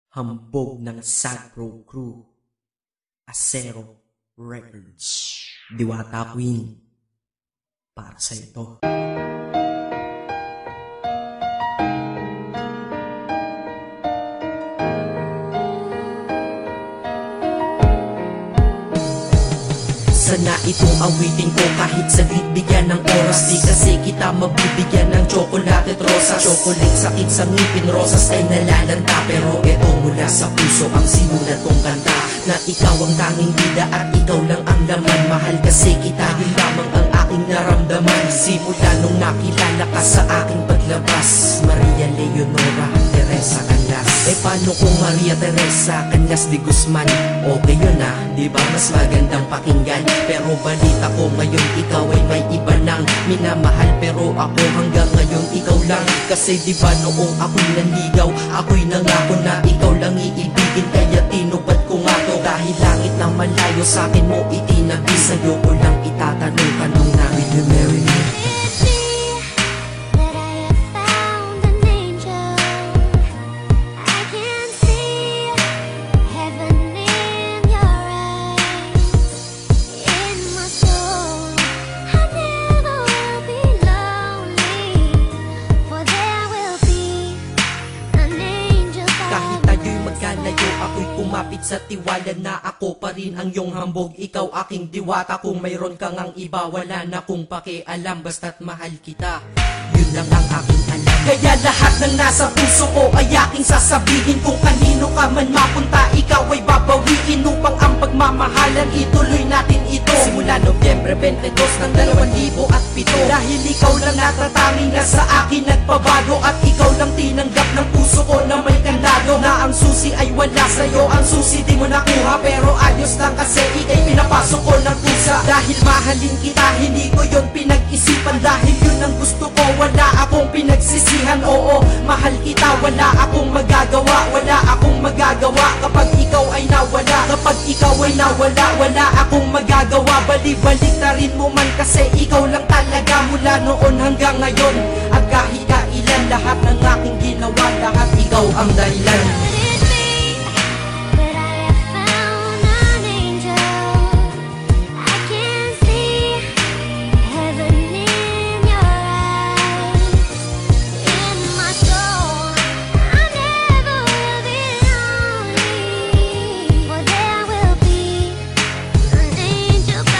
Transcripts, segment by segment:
Hambog ng Sagpro Crew, Acero Records, Diwata Queen, para sa ito. Sana itong awitin ko kahit saglit bigyan ng oras. Di kasi kita mabibigyan ng tsokolate at rosas. Chocolate sakit sa ngipin, rosas ay nalalanta. Pero eto mula sa puso ang sinulat kong kanta, na ikaw ang tanging bida at ikaw lang ang laman. Mahal kasi kita, yun lamang ang aking naramdaman. Simula nung nakilala ka sa aking paglabas. Maria Leonora Teresa Canlas. Eh paano kung Maria Teresa Canlas de Guzman? Okay yun ah, di ba mas magandang pakinggan? Pero balita ko ngayon ikaw ay may iba nang minamahal. Pero ako hanggang ngayon ikaw lang. Kasi di ba noong ako'y nanligaw, ako'y nangako na ikaw lang iibigin. Kaya tinupad ko nga to, dahil langit na malayo sa akin mo itinabi. Sa'yo ko lang itatanong ka nung na, will you marry me? Ako'y kumapit sa tiwala na ako pa rin ang iyong hambog. Ikaw aking diwata, kung mayroon kang ang iba wala na kung pakialam. Basta't mahal kita, yun lang ang aking alam. Kaya lahat ng nasa puso ko ay aking sasabihin. Kung kanino ka man mapunta, ikaw ay babawiin. Upang ang pagmamahalan ituloy natin ito simula Nobyembre 22 ng 2007. Dahil ikaw lang natatanging na sa akin nagpabago. At ikaw lang tinanggap ng puso ko na may kandado. Na ang susi ay wala sa'yo, ang susi di mo nakuha. Pero ayos lang kasi ika'y pinapasok ko ng pusa. Dahil mahalin kita, hindi ko yon pinag-isipan. Dahil yun ang gusto ko, wala akong pinagsisihan. Oo, mahal kita, wala akong magagawa. Wala akong magagawa kapag ikaw ay nawala. Kapag ikaw ay nawala, wala akong magagawa. Bali-balik na rin mo man kasi ikaw lang talaga mula noon hanggang ngayon. At kahit kailan lahat ng aking ginawa, lahat ikaw ang dahilan.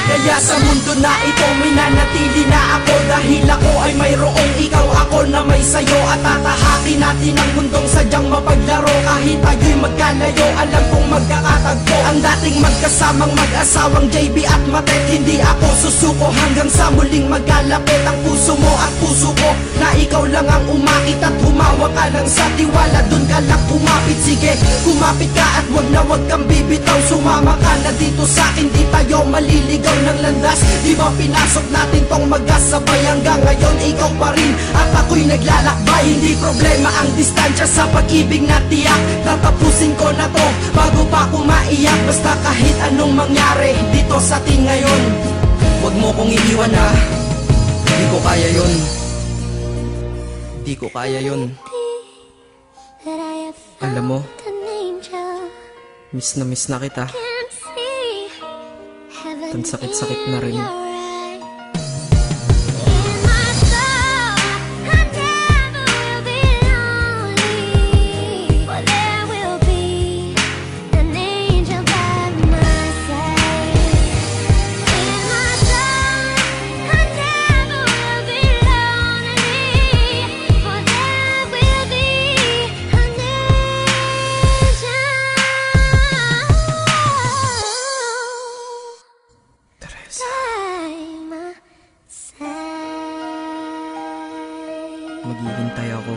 Kaya sa mundo na ito minanatili na ako. Dahil ako ay mayroong ikaw, ako na may sayo. At tatahakin natin ang mundong sadyang mapaglaro. Kahit tayo'y magkalayo, alam kong magkakatagpo. Ang dating magkasamang mag-asawang JB at Matet. Hindi ako susuko hanggang sa muling magkalapit. Ang puso mo at puso ko, na ikaw lang ang umakit. At humawak ka lang sa tiwala, dun ka lang kumapit. Sige, kumapit ka at wag kang bibitaw. Sumama ka na dito sa'kin, di tayo maliligaw ng landas. Di ba pinasok natin tong magkasabay? Hanggang ngayon ikaw pa rin at ako'y naglalakbay. Hindi problema ang distansya sa pag-ibig na tiyak. Tatapusin ko na to bago pa ako maiyak. Basta kahit anong mangyari dito sa atin ngayon, wag mo kong iiwan ha. Di ko kaya yun. Di ko kaya yun. Alam mo, miss na kita. Ang sakit-sakit na rin. Maghihintay ako.